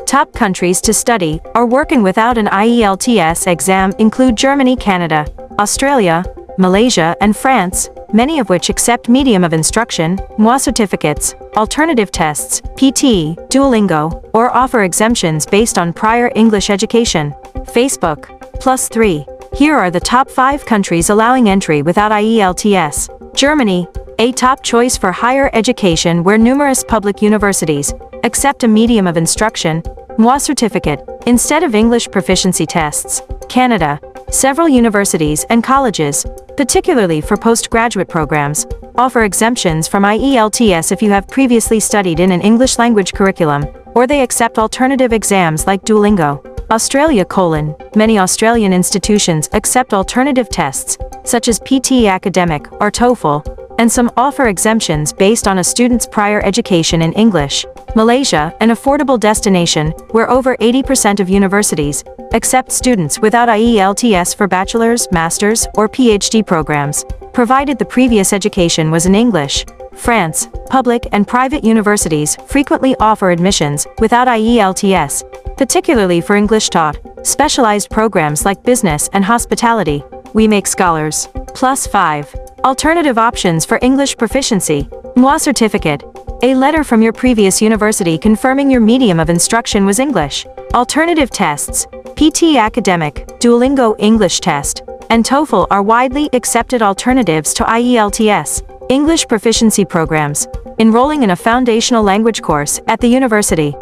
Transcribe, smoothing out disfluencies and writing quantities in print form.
Top countries to study or working without an IELTS exam include Germany, Canada, Australia, Malaysia, and France, many of which accept medium of instruction, No.1 certificates, alternative tests, PT, Duolingo, or offer exemptions based on prior English education. Facebook. +3. Here are the top 5 countries allowing entry without IELTS. Germany, a top choice for higher education where numerous public universities accept a medium of instruction, No.1 certificate, instead of English proficiency tests. Canada. Several universities and colleges, particularly for postgraduate programs, offer exemptions from IELTS if you have previously studied in an English language curriculum, or they accept alternative exams like Duolingo. Australia: Many Australian institutions accept alternative tests, such as PT Academic or TOEFL, and some offer exemptions based on a student's prior education in English. Malaysia, an affordable destination where over 80% of universities accept students without IELTS for bachelor's, master's, or PhD programs, provided the previous education was in English. France, public and private universities frequently offer admissions without IELTS, particularly for English taught, specialized programs like business and hospitality. We make scholars. +5. Alternative options for English proficiency. No.1 certificate. A letter from your previous university confirming your medium of instruction was English. Alternative tests. PT Academic, Duolingo English Test, and TOEFL are widely accepted alternatives to IELTS. English proficiency programs. Enrolling in a foundational language course at the university.